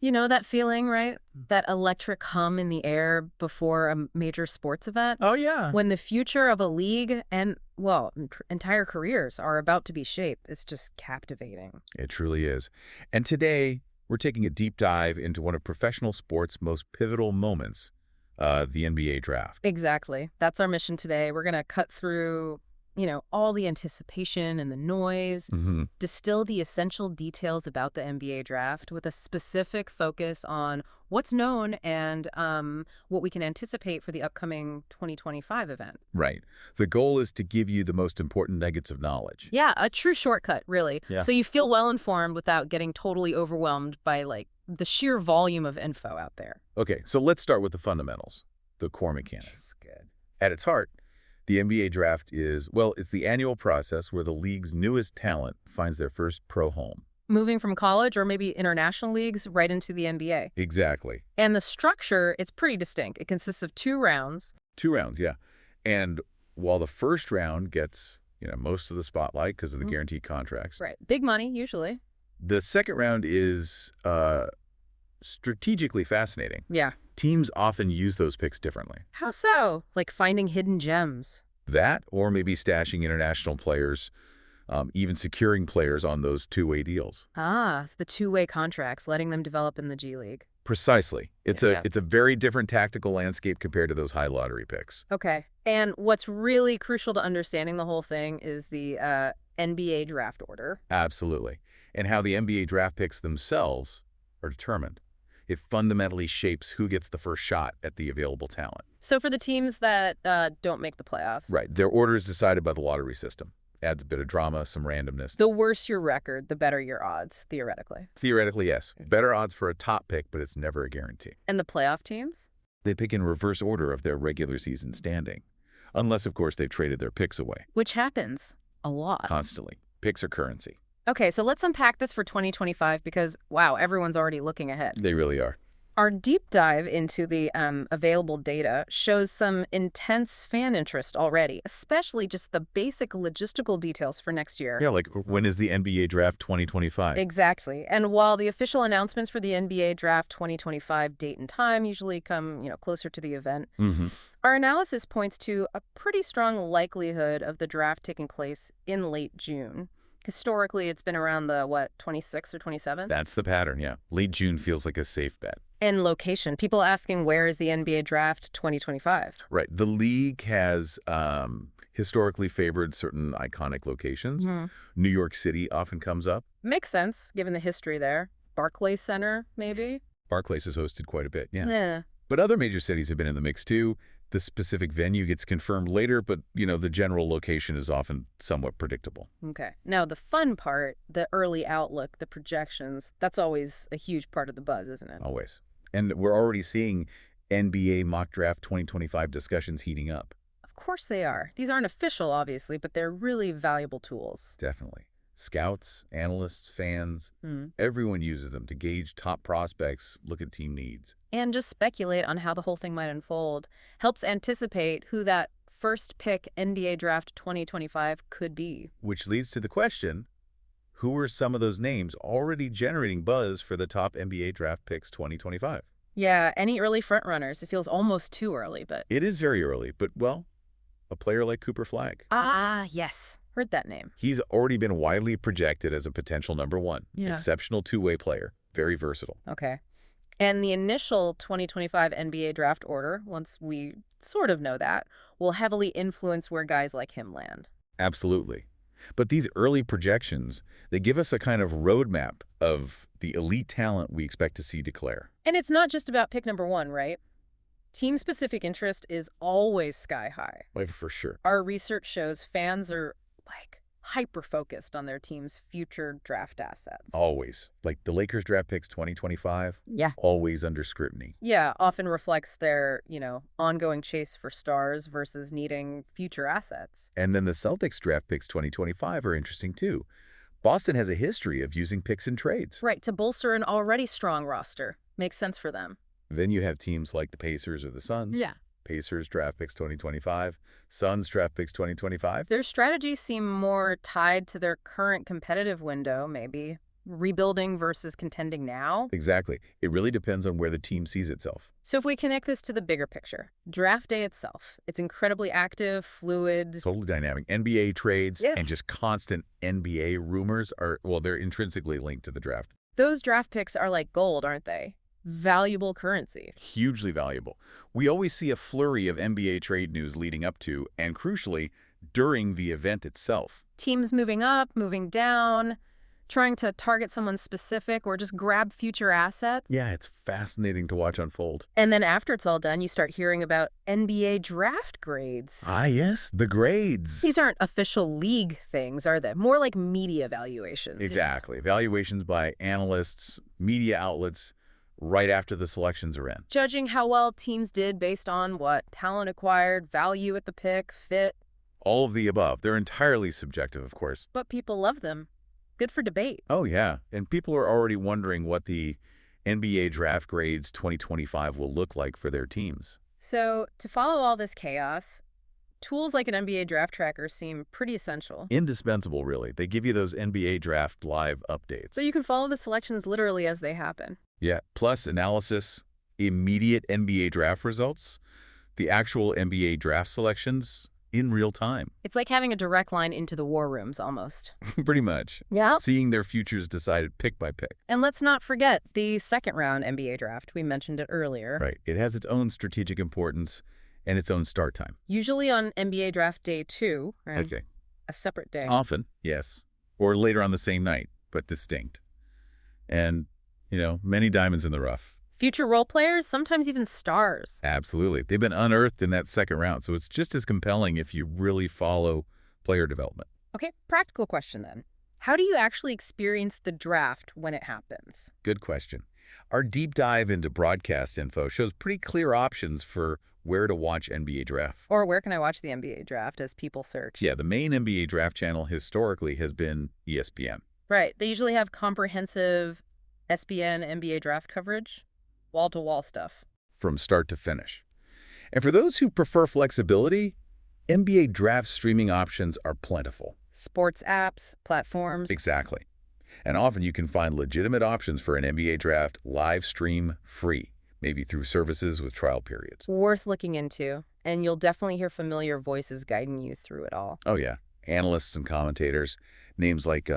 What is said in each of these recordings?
You know that feeling, right? That electric hum in the air before a major sports event? Oh, yeah. When the future of a league and, well, entire careers are about to be shaped, it's just captivating. It truly is. And today, we're taking a deep dive into one of professional sports' most pivotal moments, the NBA draft. Exactly. That's our mission today. We're going to cut through, all the anticipation and the noise, Hmm. distill the essential details about the NBA draft with a specific focus on what's known and what we can anticipate for the upcoming 2025 event. Right. The goal is to give you the most important nuggets of knowledge. Yeah, a true shortcut, really. Yeah. So you feel well informed without getting totally overwhelmed by the sheer volume of info out there. Okay, so let's start with the fundamentals, the core mechanics. That's good. At its heart, the NBA draft is, well, it's the annual process where the league's newest talent finds their first pro home. Moving from college or maybe international leagues right into the NBA. Exactly. And the structure is pretty distinct. It consists of 2 rounds. 2 rounds, yeah. And while the first round gets, most of the spotlight because of the guaranteed contracts, Right. Big money, usually. the second round is strategically fascinating. Yeah. Teams often use those picks differently. How so? Like finding hidden gems. That, or maybe stashing international players, even securing players on those two-way deals. Ah, the 2-way contracts, letting them develop in the G League. Precisely. It's Yeah. a very different tactical landscape compared to those high lottery picks. Okay. And what's really crucial to understanding the whole thing is the NBA draft order. Absolutely. And how the NBA draft picks themselves are determined. It fundamentally shapes who gets the first shot at the available talent. So for the teams that don't make the playoffs, Right. Their order is decided by the lottery system. Adds a bit of drama, some randomness. the worse your record, the better your odds, theoretically. Theoretically, yes. Better odds for a top pick, but it's never a guarantee. And the playoff teams? They pick in reverse order of their regular season standing. Unless, of course, they've traded their picks away. Which happens a lot. Constantly. Picks are currency. Okay, so let's unpack this for 2025 because, wow, everyone's already looking ahead. They really are. Our deep dive into the available data shows some intense fan interest already, especially just the basic logistical details for next year. Yeah, like when is the NBA draft 2025? Exactly. And while the official announcements for the NBA draft 2025 date and time usually come, closer to the event, our analysis points to a pretty strong likelihood of the draft taking place in late June. Historically, it's been around the, 26th or 27th? That's the pattern, yeah. Late June feels like a safe bet. And location. People asking, where is the NBA draft 2025? Right. The league has historically favored certain iconic locations. New York City often comes up. Makes sense, given the history there. Barclays Center, maybe? Barclays has hosted quite a bit, yeah. Yeah. But other major cities have been in the mix too. The specific venue gets confirmed later, but, the general location is often somewhat predictable. Okay. Now, the fun part, the early outlook, the projections, that's always a huge part of the buzz, isn't it? Always. And we're already seeing NBA mock draft 2025 discussions heating up. Of course they are. These aren't official, obviously, but they're really valuable tools. Definitely. Scouts, analysts, fans, everyone uses them to gauge top prospects, look at team needs. And just speculate on how the whole thing might unfold. Helps anticipate who that first pick NBA draft 2025 could be. Which leads to the question, who are some of those names already generating buzz for the top NBA draft picks 2025? Yeah, any early frontrunners. It feels almost too early, but... It is very early, but, well, a player like Cooper Flagg. Ah, yes. Heard that name. He's already been widely projected as a potential number one. Yeah. Exceptional two-way player. Very versatile. Okay. And the initial 2025 NBA draft order, once we sort of know that, will heavily influence where guys like him land. Absolutely. But these early projections, they give us a kind of roadmap of the elite talent we expect to see declare. And it's not just about pick number 1, right? Team-specific interest is always sky high. Like, for sure. Our research shows fans are, hyper-focused on their team's future draft assets. Always. Like the Lakers draft picks 2025, Yeah. always under scrutiny. Yeah, often reflects their, ongoing chase for stars versus needing future assets. And then the Celtics draft picks 2025 are interesting too. Boston has a history of using picks and trades. Right, to bolster an already strong roster. Makes sense for them. Then you have teams like the Pacers or the Suns. Yeah. Pacers draft picks 2025, Suns draft picks 2025. Their strategies seem more tied to their current competitive window, maybe. rebuilding versus contending now. Exactly. It really depends on where the team sees itself. So if we connect this to the bigger picture, draft day itself, it's incredibly active, fluid. Totally dynamic. NBA trades Yeah. and just constant NBA rumors are, well, they're intrinsically linked to the draft. Those draft picks are like gold, aren't they? Valuable currency. Hugely valuable. We always see a flurry of NBA trade news leading up to, and crucially, during the event itself. Teams moving up, moving down, trying to target someone specific or just grab future assets. Yeah, it's fascinating to watch unfold. And then after it's all done, you start hearing about NBA draft grades. Ah, yes, the grades. These aren't official league things, are they? More like media evaluations. Exactly. Evaluations by analysts, media outlets, right after the selections are in. Judging how well teams did based on what? Talent acquired, value at the pick, fit. All of the above. They're entirely subjective, of course. But people love them. Good for debate. Oh, yeah. And people are already wondering what the NBA Draft Grades 2025 will look like for their teams. So to follow all this chaos, tools like an NBA draft tracker seem pretty essential. Indispensable, really. They give you those NBA Draft live updates. So you can follow the selections literally as they happen. Yeah. Plus analysis, immediate NBA draft results, the actual NBA draft selections in real time. It's like having a direct line into the war rooms almost. Pretty much. Yeah. Seeing their futures decided pick by pick. And let's not forget the second round NBA draft. We mentioned it earlier. Right. It has its own strategic importance and its own start time. Usually on NBA draft day 2, right? Okay. A separate day. Often, yes. Or later on the same night, but distinct. And, many diamonds in the rough. Future role players, sometimes even stars. Absolutely. They've been unearthed in that second round, so it's just as compelling if you really follow player development. Okay, practical question then. How do you actually experience the draft when it happens? Good question. Our deep dive into broadcast info shows pretty clear options for where to watch NBA draft. Or where can I watch the NBA draft as people search? Yeah, the main NBA draft channel historically has been ESPN. Right. They usually have comprehensive SBN NBA draft coverage, wall-to-wall stuff. From start to finish. And for those who prefer flexibility, NBA draft streaming options are plentiful. Sports apps, platforms. Exactly. And often you can find legitimate options for an NBA draft live stream free, maybe through services with trial periods. Worth looking into. And you'll definitely hear familiar voices guiding you through it all. Oh, yeah. Analysts and commentators. Names like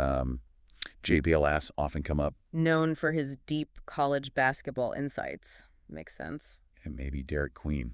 JPLS often come up. Known for his deep college basketball insights. Makes sense. And maybe Derek Queen.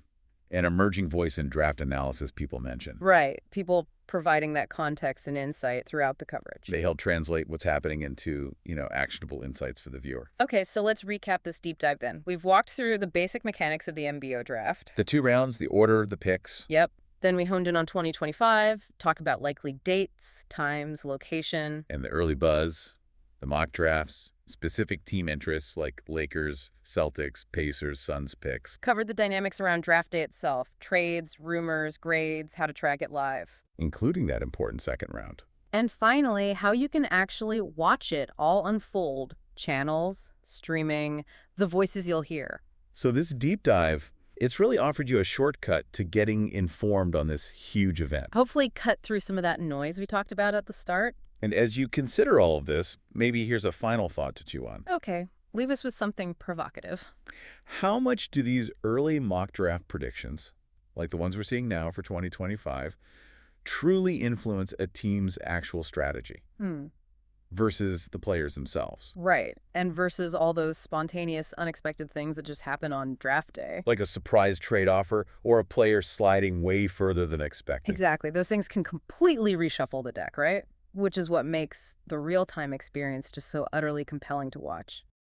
An emerging voice in draft analysis people mention. Right. People providing that context and insight throughout the coverage. They help translate what's happening into, actionable insights for the viewer. Okay, so let's recap this deep dive then. We've walked through the basic mechanics of the MBO draft. The 2 rounds, the order, the picks. Yep. Then we honed in on 2025, talk about likely dates, times, location. And the early buzz, the mock drafts, specific team interests like Lakers, Celtics, Pacers, Suns picks. Covered the dynamics around draft day itself, trades, rumors, grades, how to track it live. Including that important second round. And finally, how you can actually watch it all unfold. Channels, streaming, the voices you'll hear. So this deep dive, it's really offered you a shortcut to getting informed on this huge event. Hopefully cut through some of that noise we talked about at the start. And as you consider all of this, maybe here's a final thought to chew on. Okay, leave us with something provocative. How much do these early mock draft predictions, like the ones we're seeing now for 2025, truly influence a team's actual strategy versus the players themselves? Right, and versus all those spontaneous, unexpected things that just happen on draft day. Like a surprise trade offer or a player sliding way further than expected. Exactly. Those things can completely reshuffle the deck, right? Which is what makes the real-time experience just so utterly compelling to watch.